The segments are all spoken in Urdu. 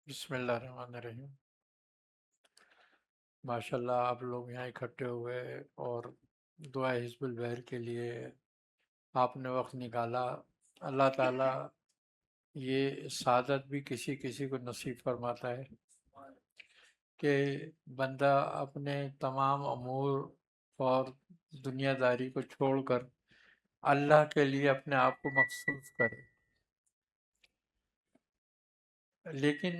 بسم اللہ الرحمن الرحیم۔ ماشاءاللہ آپ لوگ یہاں اکٹھے ہوئے اور دعا حزب البحر کے لیے آپ نے وقت نکالا۔ اللہ تعالیٰ یہ سعادت بھی کسی کسی کو نصیب فرماتا ہے کہ بندہ اپنے تمام امور اور دنیا داری کو چھوڑ کر اللہ کے لیے اپنے آپ کو مخصوص کرے، لیکن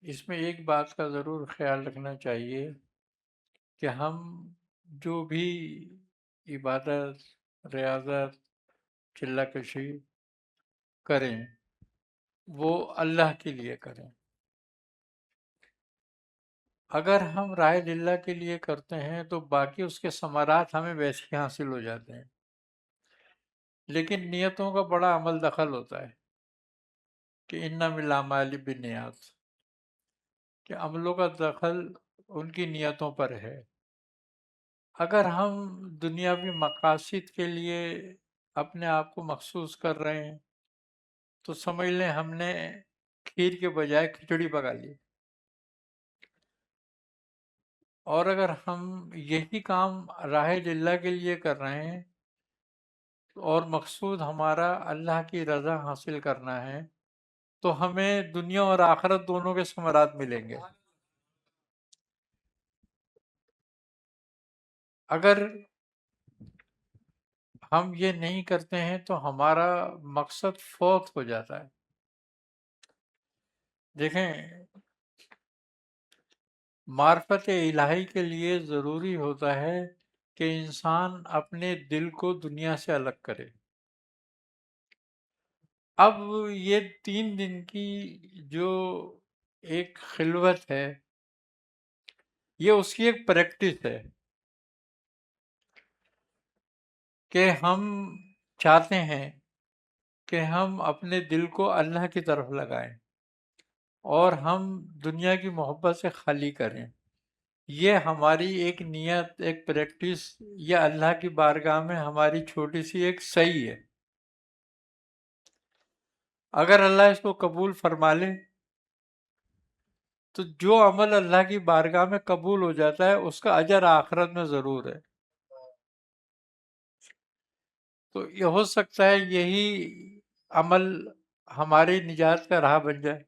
اس میں ایک بات کا ضرور خیال رکھنا چاہیے کہ ہم جو بھی عبادت، ریاضت، چلہ کشی کریں وہ اللہ کے لیے کریں۔ اگر ہم رائے اللہ کے لیے کرتے ہیں تو باقی اس کے ثمرات ہمیں ویسے ہی حاصل ہو جاتے ہیں، لیکن نیتوں کا بڑا عمل دخل ہوتا ہے کہ انما الاعمال بالنیات، کہ عملوں کا دخل ان کی نیتوں پر ہے۔ اگر ہم دنیاوی مقاصد کے لیے اپنے آپ کو مخصوص کر رہے ہیں تو سمجھ لیں ہم نے کھیر کے بجائے کھچڑی پکا لی۔ اور اگر ہم یہی کام راہ اللہ کے لیے کر رہے ہیں اور مقصود ہمارا اللہ کی رضا حاصل کرنا ہے تو ہمیں دنیا اور آخرت دونوں کے ثمرات ملیں گے۔ اگر ہم یہ نہیں کرتے ہیں تو ہمارا مقصد فوت ہو جاتا ہے۔ دیکھیں، معرفت الہی کے لیے ضروری ہوتا ہے کہ انسان اپنے دل کو دنیا سے الگ کرے۔ اب یہ 3 دن کی جو ایک خلوت ہے یہ اس کی ایک پریکٹس ہے کہ ہم چاہتے ہیں کہ ہم اپنے دل کو اللہ کی طرف لگائیں اور ہم دنیا کی محبت سے خالی کریں۔ یہ ہماری ایک نیت، ایک پریکٹس، یا اللہ کی بارگاہ میں ہماری چھوٹی سی ایک سعی ہے۔ اگر اللہ اس کو قبول فرما لے تو جو عمل اللہ کی بارگاہ میں قبول ہو جاتا ہے اس کا اجر آخرت میں ضرور ہے۔ تو یہ ہو سکتا ہے یہی عمل ہماری نجات کا راہ بن جائے۔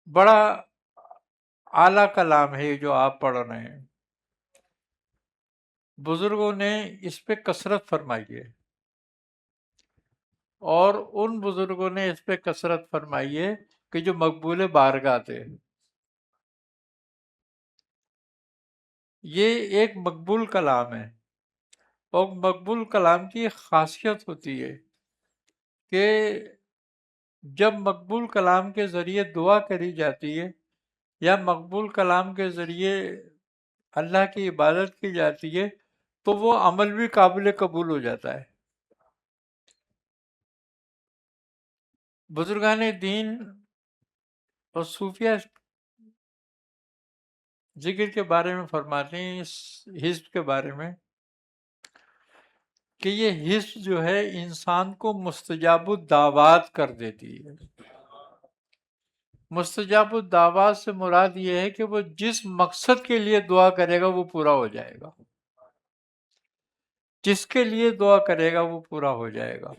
بڑا اعلیٰ کلام ہے یہ جو آپ پڑھ رہے ہیں، بزرگوں نے اس پہ کثرت فرمائی ہے، اور ان بزرگوں نے اس پہ کثرت فرمائی ہے کہ جو مقبول بارگاہ تھے۔ یہ ایک مقبول کلام ہے، اور مقبول کلام کی ایک خاصیت ہوتی ہے کہ جب مقبول کلام کے ذریعے دعا کری جاتی ہے یا مقبول کلام کے ذریعے اللہ کی عبادت کی جاتی ہے تو وہ عمل بھی قابل قبول ہو جاتا ہے۔ بزرگان دین اور صوفیہ ذکر کے بارے میں فرماتے ہیں، اس حزب کے بارے میں، کہ یہ حزب جو ہے انسان کو مستجاب الدعوات کر دیتی ہے۔ مستجاب الدعوات سے مراد یہ ہے کہ وہ جس مقصد کے لیے دعا کرے گا وہ پورا ہو جائے گا، جس کے لیے دعا کرے گا وہ پورا ہو جائے گا۔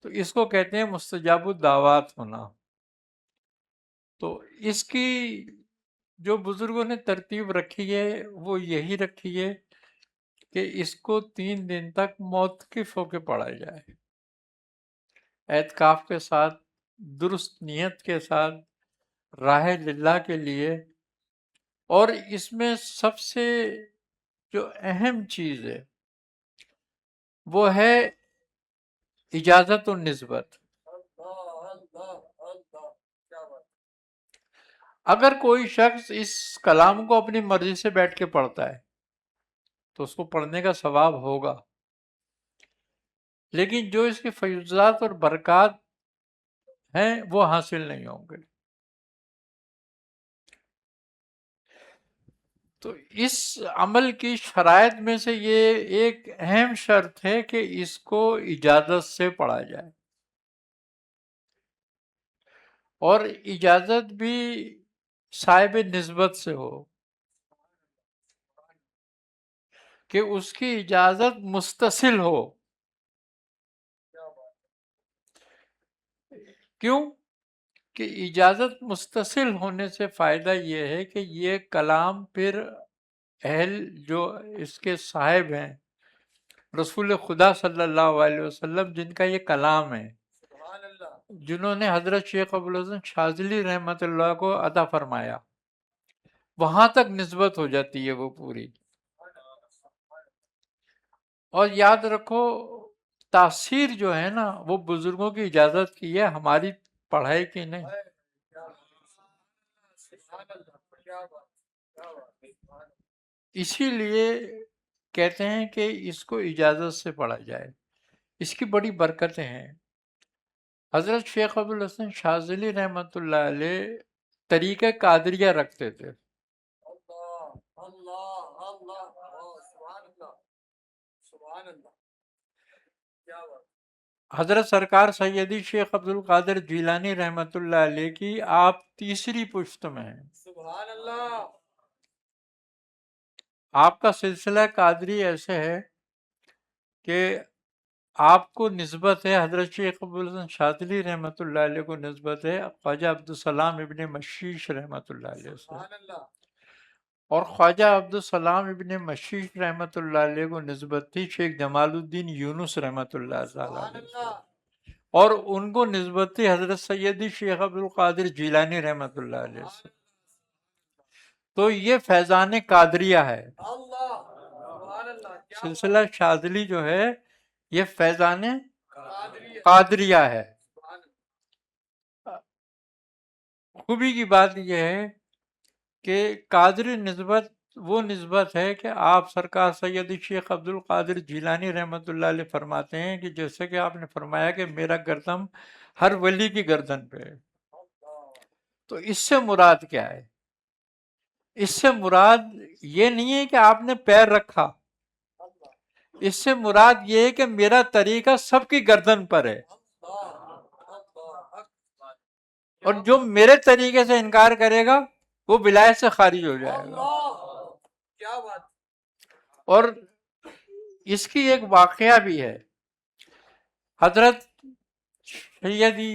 تو اس کو کہتے ہیں مستجاب الدعوات ہونا۔ تو اس کی جو بزرگوں نے ترتیب رکھی ہے وہ یہی رکھی ہے کہ اس کو 3 دن تک موقف ہو کے پڑھا جائے، اعتکاف کے ساتھ، درست نیت کے ساتھ، راہ اللہ کے لیے۔ اور اس میں سب سے جو اہم چیز ہے وہ ہے اجازت و نسبت۔ اگر کوئی شخص اس کلام کو اپنی مرضی سے بیٹھ کے پڑھتا ہے تو اس کو پڑھنے کا ثواب ہوگا، لیکن جو اس کے فیضات اور برکات ہیں وہ حاصل نہیں ہوں گے۔ تو اس عمل کی شرائط میں سے یہ ایک اہم شرط ہے کہ اس کو اجازت سے پڑھا جائے۔ اور اجازت بھی صاحب نسبت سے ہو، کہ اس کی اجازت متصل ہو. کیوں کہ اجازت متصل ہونے سے فائدہ یہ ہے کہ یہ کلام پھر اہل جو اس کے صاحب ہیں رسول خدا صلی اللہ علیہ وسلم، جن کا یہ کلام ہے، جنہوں نے حضرت شیخ ابوالحسن شاذلی رحمۃ اللہ کو عطا فرمایا، وہاں تک نسبت ہو جاتی ہے وہ پوری. اور یاد رکھو تاثیر جو ہے نا وہ بزرگوں کی اجازت کی ہے، ہماری پڑھائی کی نہیں. اسی لیے کہتے ہیں کہ اس کو اجازت سے پڑھا جائے، اس کی بڑی برکتیں ہیں. حضرت شیخ ابوالحسن شاذلی رحمۃ اللہ علیہ طریقہ قادریہ رکھتے تھے. حضرت سرکار سیدی شیخ عبد القادر جیلانی رحمۃ اللہ علیہ کی آپ تیسری پشت میں ہیں. آپ کا سلسلہ قادری ایسے ہے کہ آپ کو نسبت ہے، حضرت شیخ ابوالحسن شاذلی رحمۃ اللہ علیہ کو نسبت ہے خواجہ عبدالسلام ابن مشیش رحمۃ اللہ علیہ سے، اور خواجہ عبدالسلام ابن مشیش رحمۃ اللہ علیہ کو نسبت تھی شیخ جمال الدین یونس رحمۃ اللہ تعالیٰ علیہ سے، اور ان کو نسبت تھی حضرت سیدی شیخ عبد القادر جیلانی رحمۃ اللہ علیہ سے. تو یہ فیضان قادریہ ہے. سلسلہ شاذلی جو ہے یہ فیضان قادریہ ہے. خوبی کی بات یہ ہے کہ قادری نسبت وہ نسبت ہے کہ آپ سرکار سیدی شیخ عبد القادر جیلانی رحمۃ اللہ علیہ فرماتے ہیں کہ جیسے کہ آپ نے فرمایا کہ میرا گردن ہر ولی کی گردن پہ ہے. تو اس سے مراد کیا ہے؟ اس سے مراد یہ نہیں ہے کہ آپ نے پیر رکھا، اس سے مراد یہ ہے کہ میرا طریقہ سب کی گردن پر ہے، اور جو میرے طریقے سے انکار کرے گا وہ ولایت سے خارج ہو جائے گا. اور اس کی ایک واقعہ بھی ہے. حضرت سیدی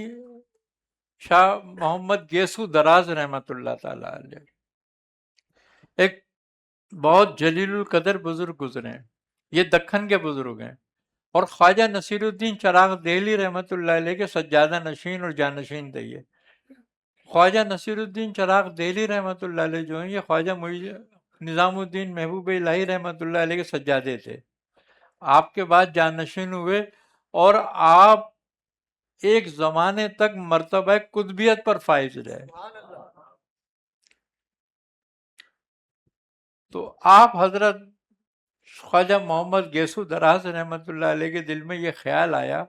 شاہ محمد گیسو دراز رحمۃ اللہ تعالی علیہ ایک بہت جلیل القدر بزرگ گزرے ہیں، یہ دکن کے بزرگ ہیں، اور خواجہ نصیر الدین چراغ دہلی رحمۃ اللہ علیہ کے سجادہ نشین اور جانشین تھے. یہ خواجہ نصیر الدین چراغ دہلی رحمۃ اللہ علیہ جو ہیں یہ خواجہ نظام الدین محبوب الہی رحمۃ اللہ علیہ کے سجادے تھے. آپ کے بعد جانشین ہوئے، اور آپ ایک زمانے تک مرتبہ قطبیت پر فائز رہے. تو آپ حضرت خواجہ محمد گیسو دراز رحمۃ اللہ علیہ کے دل میں یہ خیال آیا،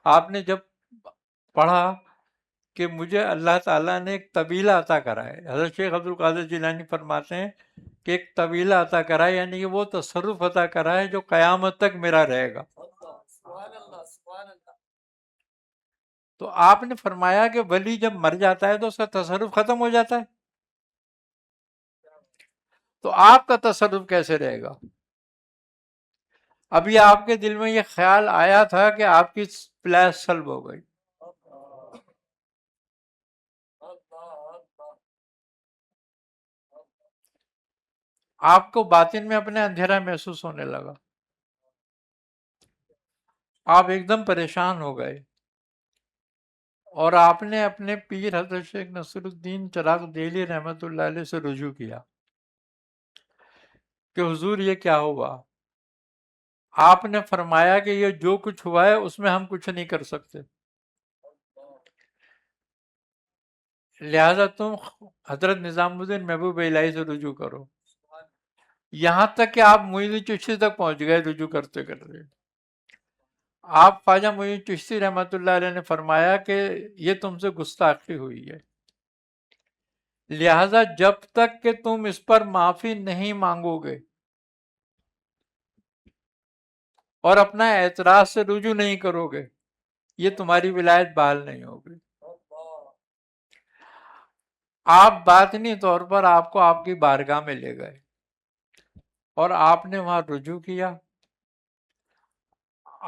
آپ نے جب پڑھا کہ مجھے اللہ تعالیٰ نے ایک طویلہ عطا کرا ہے. حضرت شیخ عبد القادر جیلانی فرماتے ہیں کہ ایک طویلہ عطا کرا ہے، یعنی کہ وہ تصرف عطا کرا ہے جو قیامت تک میرا رہے گا. تو آپ نے فرمایا کہ ولی جب مر جاتا ہے تو اس کا تصرف ختم ہو جاتا ہے، تو آپ کا تصرف کیسے رہے گا؟ ابھی آپ کے دل میں یہ خیال آیا تھا کہ آپ کی پلیس سلب ہو گئی. آپ کو باطن میں اپنے اندھیرا محسوس ہونے لگا، آپ ایک دم پریشان ہو گئے، اور آپ نے اپنے پیر حضرت شیخ نصیر الدین چراغ دہلی رحمۃ اللہ علیہ سے رجوع کیا کہ حضور یہ کیا ہوا؟ آپ نے فرمایا کہ یہ جو کچھ ہوا ہے اس میں ہم کچھ نہیں کر سکتے، لہذا تم حضرت نظام الدین محبوب الہی سے رجوع کرو. یہاں تک کہ آپ معین الدین چشتی تک پہنچ گئے رجوع کرتے کرتے. آپ خواجہ معین الدین چشتی رحمۃ اللہ علیہ نے فرمایا کہ یہ تم سے گستاخی ہوئی ہے، لہذا جب تک کہ تم اس پر معافی نہیں مانگو گے اور اپنا اعتراض سے رجوع نہیں کرو گے، یہ تمہاری ولایت بحال نہیں ہوگی. آپ باطنی طور پر آپ کو آپ کی بارگاہ میں لے گئے اور آپ نے وہاں رجوع کیا،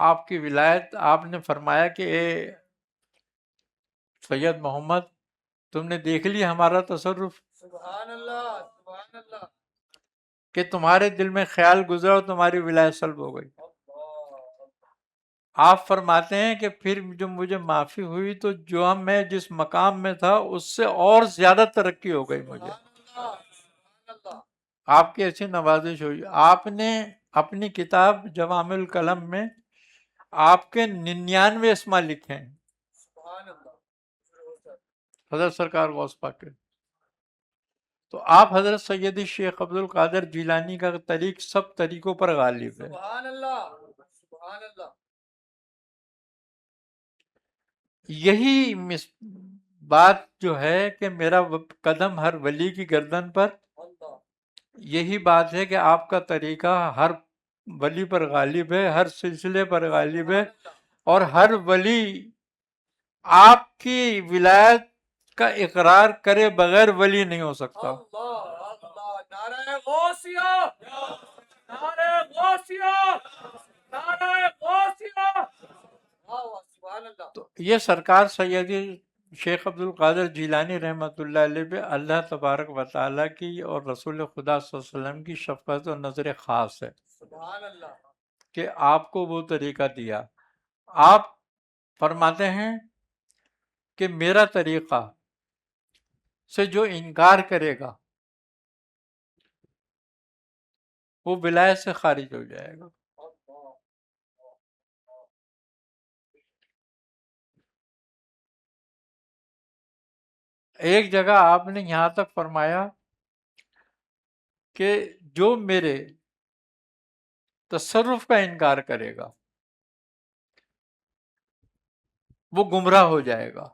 آپ کی ولایت، آپ نے فرمایا کہ اے سید محمد، تم نے دیکھ لی ہمارا تصرف، سبحان اللہ، سبحان اللہ، کہ تمہارے دل میں خیال گزرا اور تمہاری ولایت سلب ہو گئی۔ آپ فرماتے ہیں کہ پھر جو مجھے معافی ہوئی تو جو میں جس مقام میں تھا اس سے اور زیادہ ترقی ہو گئی مجھے، آپ کی ایسی نوازش ہوئی۔ آپ نے اپنی کتاب جوامع الکلم میں آپ کے 99 اسما لکھے ہیں، حضرت سرکار غوث پاک کے۔ تو آپ حضرت سیدی شیخ عبد القادر جیلانی کا طریق سب طریقوں پر غالب ہے۔ سبحان اللہ، سبحان اللہ، یہی بات جو ہے کہ میرا قدم ہر ولی کی گردن پر، یہی بات ہے کہ آپ کا طریقہ ہر ولی پر غالب ہے، ہر سلسلے پر غالب ہے، اور ہر ولی آپ کی ولایت کا اقرار کرے بغیر ولی نہیں ہو سکتا۔ اللہ اللہ، نعرہ غوثیہ، نعرہ غوثیہ، نعرہ غوثیہ، سبحان اللہ۔ تو یہ سرکار سیدی شیخ عبد القادر جیلانی رحمۃ اللہ علیہ پہ اللہ تبارک و تعالیٰ کی اور رسول خدا صلی اللہ علیہ وسلم کی شفقت اور نظر خاص ہے، سبحان اللہ، کہ آپ کو وہ طریقہ دیا۔ آپ فرماتے ہیں کہ میرا طریقہ سے جو انکار کرے گا وہ ولایت سے خارج ہو جائے گا۔ ایک جگہ آپ نے یہاں تک فرمایا کہ جو میرے تصرف کا انکار کرے گا وہ گمراہ ہو جائے گا۔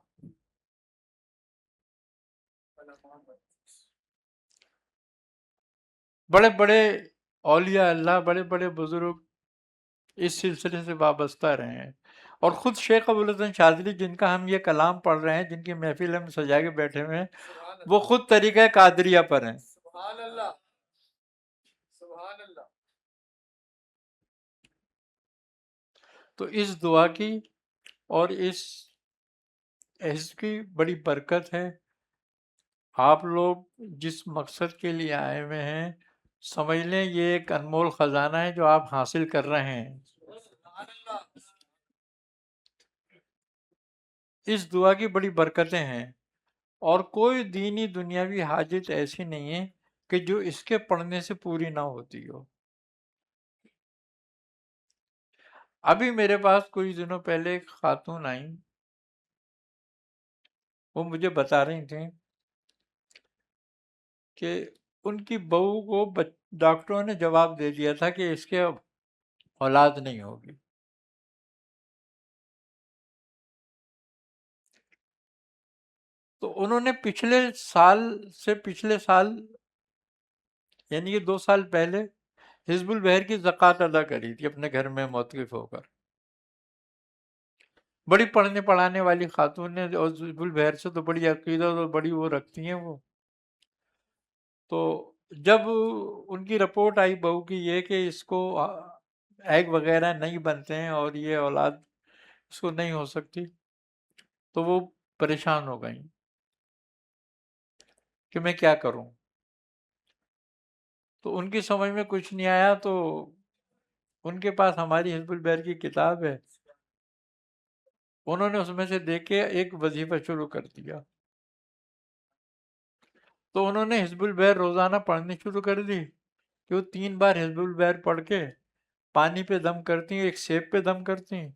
بڑے بڑے اولیاء اللہ، بڑے بڑے بزرگ اس سلسلے سے وابستہ رہے ہیں، اور خود شیخ ابوالحسن شاذلی جن کا ہم یہ کلام پڑھ رہے ہیں، جن کی محفل ہم سجا کے بیٹھے ہوئے ہیں، وہ خود طریقہ قادریہ پر ہیں۔ سبحان اللہ، سبحان اللہ، تو اس دعا کی اور اس حزب کی بڑی برکت ہے۔ آپ لوگ جس مقصد کے لیے آئے ہوئے ہیں، سمجھ لیں یہ ایک انمول خزانہ ہے جو آپ حاصل کر رہے ہیں۔ سبحان اللہ، اس دعا کی بڑی برکتیں ہیں، اور کوئی دینی دنیاوی حاجت ایسی نہیں ہے کہ جو اس کے پڑھنے سے پوری نہ ہوتی ہو۔ ابھی میرے پاس کچھ دنوں پہلے ایک خاتون آئیں، وہ مجھے بتا رہی تھیں کہ ان کی بہو کو ڈاکٹروں نے جواب دے دیا تھا کہ اس کے اولاد نہیں ہوگی۔ تو انہوں نے پچھلے سال یعنی کہ 2 سال پہلے حزب البحر کی زکوٰۃ ادا کری تھی اپنے گھر میں موقف ہو کر۔ بڑی پڑھنے پڑھانے والی خاتون نے، اور حزب البحر سے تو بڑی عقیدت اور بڑی وہ رکھتی ہیں وہ۔ تو جب ان کی رپورٹ آئی بہو کی یہ کہ اس کو ایگ وغیرہ نہیں بنتے ہیں اور یہ اولاد اس کو نہیں ہو سکتی، تو وہ پریشان ہو گئیں کہ میں کیا کروں۔ تو ان کی سمجھ میں کچھ نہیں آیا، تو ان کے پاس ہماری حزب البحر کی کتاب ہے، انہوں نے اس میں سے دیکھ کے ایک وظیفہ شروع کر دیا۔ تو انہوں نے حزب البحر روزانہ پڑھنی شروع کر دی کہ وہ 3 بار حزب البحر پڑھ کے پانی پہ دم کرتی ہیں، ایک سیب پہ دم کرتی ہیں،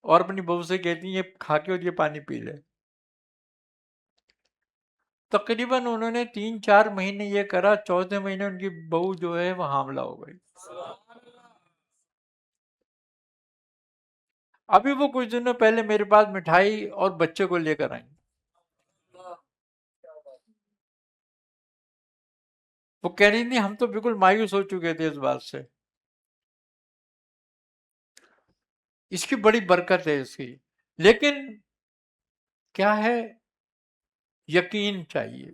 اور اپنی بہو سے کہتی ہیں یہ کھا کے اور یہ پانی پی لے۔ تقریباً انہوں نے 3-4 مہینے یہ کرا، چوتھے مہینے ان کی بہو جو ہے وہ حاملہ ہو گئی۔ ابھی وہ کچھ دنوں پہلے میرے پاس مٹھائی اور بچے کو لے کر آئیں۔ وہ کہہ رہی تھی ہم تو بالکل مایوس ہو چکے تھے اس بات سے۔ اس کی بڑی برکت ہے اس کی، لیکن کیا ہے یقین چاہیے.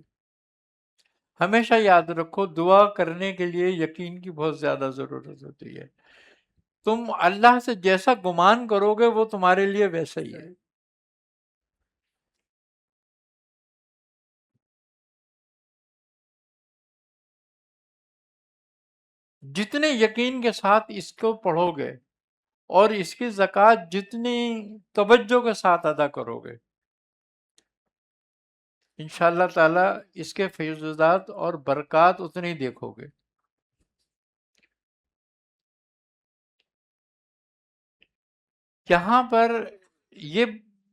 ہمیشہ یاد رکھو دعا کرنے کے لیے یقین کی بہت زیادہ ضرورت ہوتی ہے. تم اللہ سے جیسا گمان کرو گے وہ تمہارے لیے ویسا ہی ہے. جتنے یقین کے ساتھ اس کو پڑھو گے اور اس کی زکوٰۃ جتنی توجہ کے ساتھ ادا کرو گے، انشاءاللہ تعالی اس کے فیضات اور برکات اتنے ہی دیکھو گے. یہاں پر یہ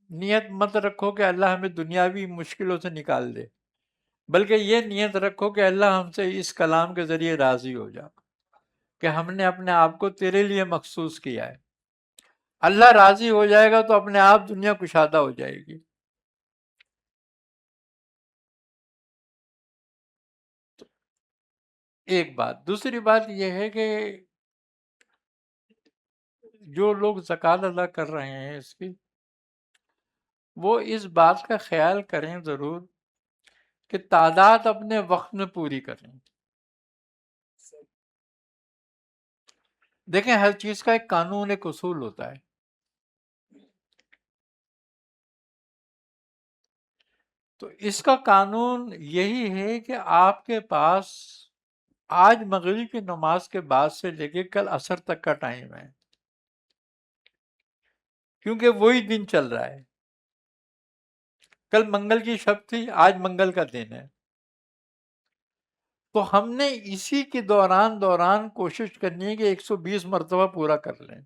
نیت مت رکھو کہ اللہ ہمیں دنیاوی مشکلوں سے نکال دے، بلکہ یہ نیت رکھو کہ اللہ ہم سے اس کلام کے ذریعے راضی ہو جا کہ ہم نے اپنے آپ کو تیرے لیے مخصوص کیا ہے. اللہ راضی ہو جائے گا تو اپنے آپ دنیا کشادہ ہو جائے گی. ایک بات. دوسری بات یہ ہے کہ جو لوگ زکوٰۃ ادا کر رہے ہیں اس کی، وہ اس بات کا خیال کریں ضرور کہ تعداد اپنے وقت میں پوری کریں. دیکھیں ہر چیز کا ایک قانون، ایک اصول ہوتا ہے. تو اس کا قانون یہی ہے کہ آپ کے پاس آج مغرب کی نماز کے بعد سے لے کے کل عصر تک کا ٹائم ہے، کیونکہ وہی دن چل رہا ہے. کل منگل کی شب تھی، آج منگل کا دن ہے. تو ہم نے اسی کے دوران کوشش کرنی ہے کہ 120 مرتبہ پورا کر لیں.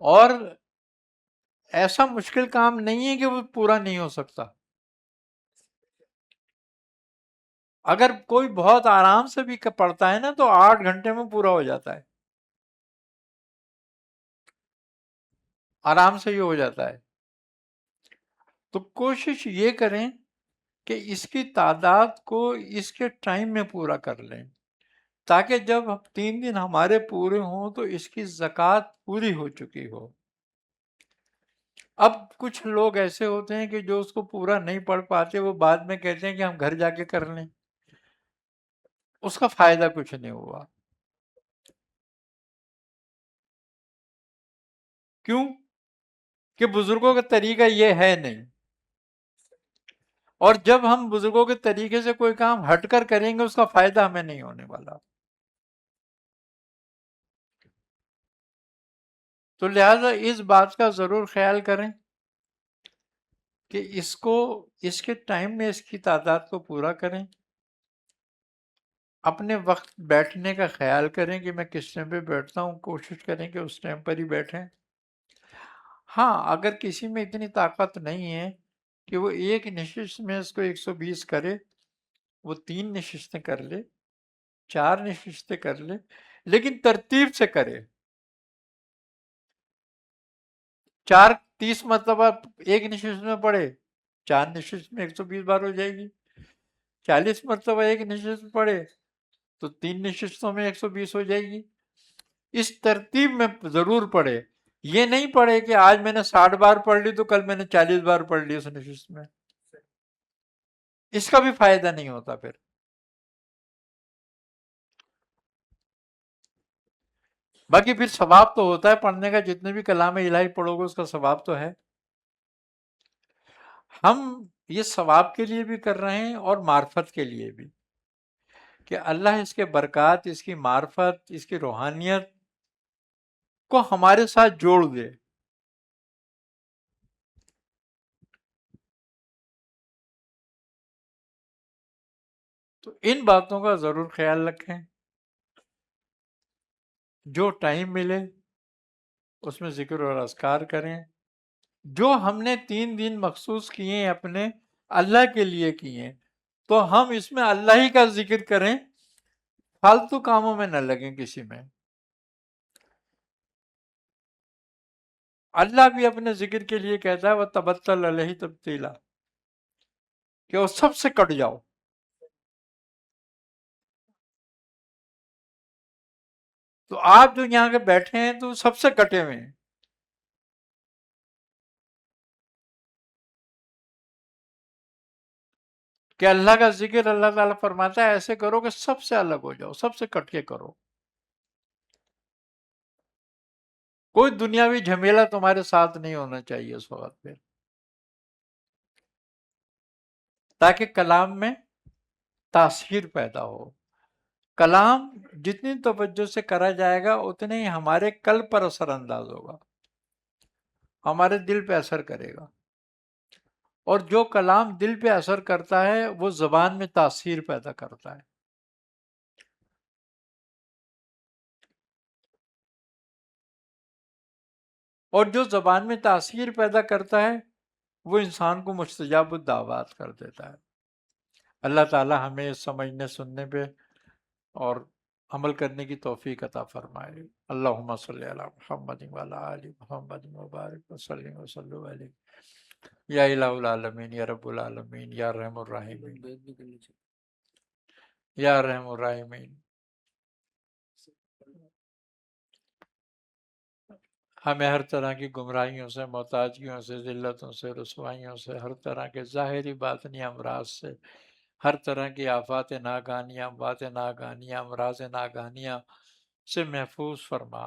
اور ایسا مشکل کام نہیں ہے کہ وہ پورا نہیں ہو سکتا. اگر کوئی بہت آرام سے بھی پڑھتا ہے نا تو 8 گھنٹے میں پورا ہو جاتا ہے، آرام سے ہی ہو جاتا ہے. تو کوشش یہ کریں کہ اس کی تعداد کو اس کے ٹائم میں پورا کر لیں، تاکہ جب 3 دن ہمارے پورے ہوں تو اس کی زکوٰۃ پوری ہو چکی ہو. اب کچھ لوگ ایسے ہوتے ہیں کہ جو اس کو پورا نہیں پڑھ پاتے، وہ بعد میں کہتے ہیں کہ ہم گھر جا کے کر لیں. اس کا فائدہ کچھ نہیں ہوا. کیوں؟ کہ بزرگوں کا طریقہ یہ ہے نہیں. اور جب ہم بزرگوں کے طریقے سے کوئی کام ہٹ کر کریں گے اس کا فائدہ ہمیں نہیں ہونے والا. تو لہٰذا اس بات کا ضرور خیال کریں کہ اس کو اس کے ٹائم میں اس کی تعداد کو پورا کریں. اپنے وقت بیٹھنے کا خیال کریں کہ میں کس ٹائم پہ بیٹھتا ہوں، کوشش کریں کہ اس ٹائم پر ہی بیٹھیں. ہاں اگر کسی میں اتنی طاقت نہیں ہے کہ وہ ایک نشست میں اس کو 120 کرے، وہ 3 نشستیں کر لے، 4 نشستیں کر لے، لیکن ترتیب سے کرے. 30 مرتبہ ایک نشست میں پڑھے، 4 نشست میں 120 بار ہو جائے گی. 40 مرتبہ ایک نشست پڑھے تو 3 نشستوں میں 120 ہو جائے گی. اس ترتیب میں ضرور پڑھے. یہ نہیں پڑھے کہ آج میں نے 60 بار پڑھ لی تو کل میں نے 40 بار پڑھ لی اس نشست میں. اس کا بھی فائدہ نہیں ہوتا پھر. باقی پھر ثواب تو ہوتا ہے پڑھنے کا، جتنے بھی کلام الہی پڑھو گے اس کا ثواب تو ہے. ہم یہ ثواب کے لیے بھی کر رہے ہیں اور معرفت کے لیے بھی، کہ اللہ اس کے برکات، اس کی معرفت، اس کی روحانیت کو ہمارے ساتھ جوڑ دے. تو ان باتوں کا ضرور خیال رکھیں. جو ٹائم ملے اس میں ذکر اور اذکار کریں. جو ہم نے 3 دن مخصوص کیے ہیں اپنے اللہ کے لیے کیے ہیں، تو ہم اس میں اللہ ہی کا ذکر کریں، فالتو کاموں میں نہ لگیں کسی میں. اللہ بھی اپنے ذکر کے لیے کہتا ہے وَتَبَتَّلْ عَلَيْهِ تَبْتِيلًا، کہ وہ سب سے کٹ جاؤ. تو آپ جو یہاں کے بیٹھے ہیں تو سب سے کٹے ہوئے ہیں. کہ اللہ کا ذکر اللہ تعالیٰ فرماتا ہے ایسے کرو کہ سب سے الگ ہو جاؤ، سب سے کٹ کے کرو، کوئی دنیاوی جھمیلا تمہارے ساتھ نہیں ہونا چاہیے اس وقت پہ، تاکہ کلام میں تاثیر پیدا ہو۔ کلام جتنی توجہ سے کرا جائے گا اتنے ہی ہمارے قلب پر اثر انداز ہوگا، ہمارے دل پہ اثر کرے گا، اور جو کلام دل پہ اثر کرتا ہے وہ زبان میں تاثیر پیدا کرتا ہے۔ اور جو زبان میں تاثیر پیدا کرتا ہے وہ انسان کو مستجاب الدعوات کر دیتا ہے۔ اللہ تعالی ہمیں سمجھنے سننے پہ اور عمل کرنے کی توفیق عطا فرمائے۔ اللہم صلی علی محمد وعلی آل محمد وبارک وسلم وسلم علیہ یا الہ العالمین یا رب العالمین یا رحم الراحمین یا رحم الراحمین۔ ہمیں ہر طرح کی گمراہیوں سے، محتاجیوں سے، ذلتوں سے، رسوائیوں سے، ہر طرح کے ظاہری باطنی امراض سے، ہر طرح کی آفات ناگانیاں، اموات ناگانیاں، امراض ناگانیاں سے محفوظ فرما۔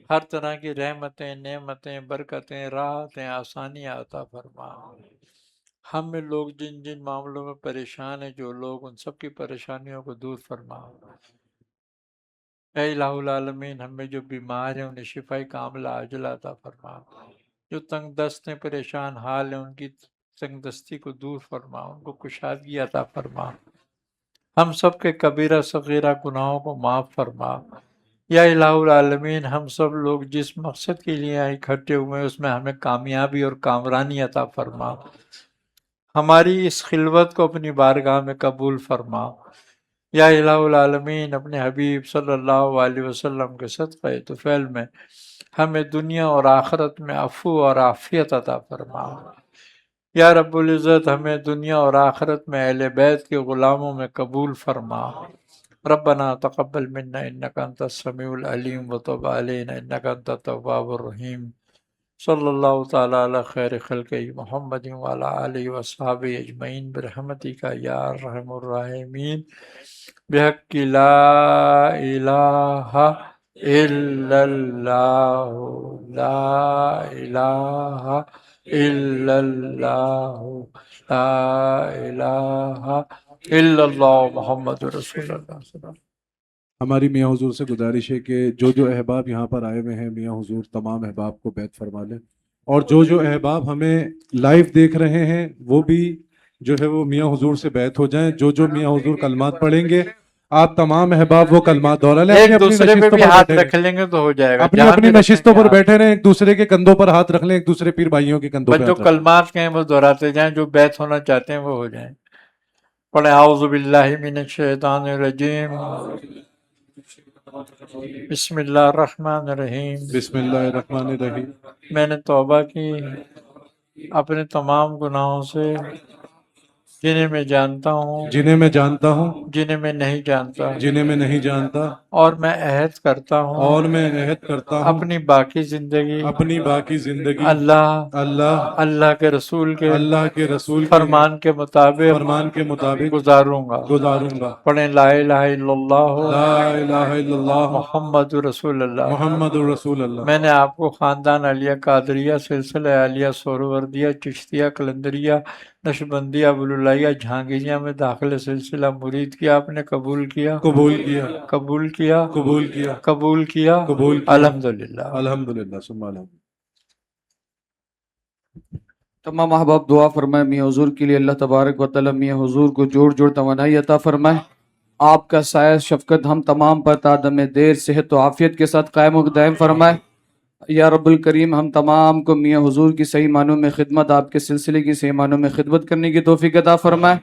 ہر طرح کی رحمتیں، نعمتیں، برکتیں، راحتیں، آسانیاں عطا فرما۔ ہم میں لوگ جن جن معاملوں میں پریشان ہیں، جو لوگ، ان سب کی پریشانیوں کو دور فرما۔ اے الہ العالمین، ہم میں جو بیمار ہیں انہیں شفائی کاملہ عاجلہ عطا فرما۔ جو تنگ دست ہیں، پریشان حال ہیں، ان کی تنگ دستی کو دور فرما، ان کو کشادگی عطا فرما۔ ہم سب کے کبیرہ صغیرہ گناہوں کو معاف فرما۔ یا الہ العالمین، ہم سب لوگ جس مقصد کے لیے یہاں اکٹھے ہوئے ہیں اس میں ہمیں کامیابی اور کامرانی عطا فرما۔ ہماری اس خلوت کو اپنی بارگاہ میں قبول فرما۔ یا الہ العالمین، اپنے حبیب صلی اللہ علیہ وسلم کے صدقہ طفیل میں ہمیں دنیا اور آخرت میں عفو اور عافیت عطا فرما۔ یا رب العزت، ہمیں دنیا اور آخرت میں اہل بیت کے غلاموں میں قبول فرما۔ ربنا تقبل منا انک انت السمیع العلیم وتب علینا انک انت التواب الرحیم۔ صلی اللہ تعالی علی خیر خلقہ محمد وعلی آلہ وصحبہ اجمعین برحمتک یا ارحم الراحمین، بحق لا الہ الا اللہ، لا الہ الا اللہ، لا الہ الا اللہ، محمد رسول اللہ صلی اللہ علیہ وسلم۔ ہماری میاں حضور سے گزارش ہے کہ جو جو احباب یہاں پر آئے ہوئے ہیں، میاں حضور تمام احباب کو بیعت فرما لیں، اور جو جو احباب ہمیں لائیو دیکھ رہے ہیں وہ بھی جو ہے وہ میاں حضور سے بیعت ہو جائیں۔ جو جو میاں حضور کلمات پڑھیں گے آپ تمام احباب وہ کلمات دوہرا لیں۔ ایک دوسرے پہ بھی ہاتھ رکھ لیں گے تو ہو جائے گا، اپنی اپنی نشستوں پر بیٹھے رہیں، ایک دوسرے کے کندھوں پر ہاتھ رکھ لیں، ایک دوسرے پیر بھائیوں کے کندھوں پر جو کلمات کہیں وہ دہراتے جائیں، جو بیعت ہونا چاہتے ہیں وہ ہو جائیں۔ پڑھیں اعوذ باللہ من الشیطان الرجیم، بسم اللہ الرحمن الرحیم۔ بسم اللہ الرحمن الرحیم۔ میں نے توبہ کی اپنے تمام گناہوں سے، جنہیں میں جانتا ہوں، جنہیں میں جانتا ہوں، جنہیں میں نہیں جانتا، جنہیں میں نہیں جانتا، اور میں عہد کرتا ہوں اور میں عہد کرتا ہوں اپنی باقی زندگی اپنی باقی زندگی اللہ کے رسول کے اللہ کے رسول فرمان کے مطابق گزاروں گا۔ پڑھیں لا الہ الا اللہ، لا الہ الا اللہ، محمد رسول اللہ۔ محمد رسول اللہ۔ میں نے آپ کو خاندان عالیہ قادریہ، سلسلہ عالیہ سہروردیہ، چشتیہ، قلندریہ، نقشبندیہ، ابوالعالیہ، جہانگیریہ میں داخل سلسلہ مرید کیا، آپ نے قبول کیا، قبول کیا، قبول کیا، قبول کیا، قبول کیا، قبول کیا، الحمدللہ۔ الحمدللہ ثم الحمدللہ۔ تمام احباب دعا فرمائے میاں حضور کے لیے، اللہ تبارک و تعالی میاں حضور کو جوڑ جوڑ توانائی عطا فرمائے، آپ کا سایہ شفقت ہم تمام پر تا دم دیر صحت و عافیت کے ساتھ قائم و دائم فرمائے۔ یا رب الکریم، ہم تمام کو میاں حضور کی صحیح معنوں میں خدمت، آپ کے سلسلے کی صحیح معنوں میں خدمت کرنے کی توفیق عطا فرمائے۔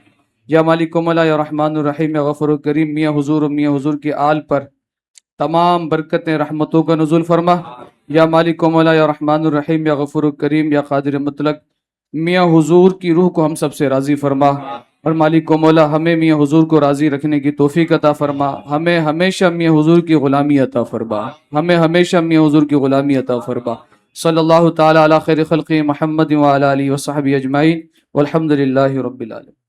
یا مالک و مولا یا رحمان الرحیم یا غفور الکریم، میاں حضور اور میاں حضور کی آل پر تمام برکتیں، رحمتوں کا نزول فرما۔ یا مالک و مولا یا رحمان الرحیم یا غفور الکریم یا قادر مطلق، میاں حضور کی روح کو ہم سب سے راضی فرما، اور مالک و مولا ہمیں میاں حضور کو راضی رکھنے کی توفیق عطا فرما۔ ہمیں ہمیشہ میاں حضور کی غلامی عطا فرما، ہمیں ہمیشہ میاں حضور کی غلامی عطا فرما۔ صلی اللہ تعالی علی خیر خلق محمد وعلی آلہ وصحبہ اجمعین، والحمد للہ رب العالمین۔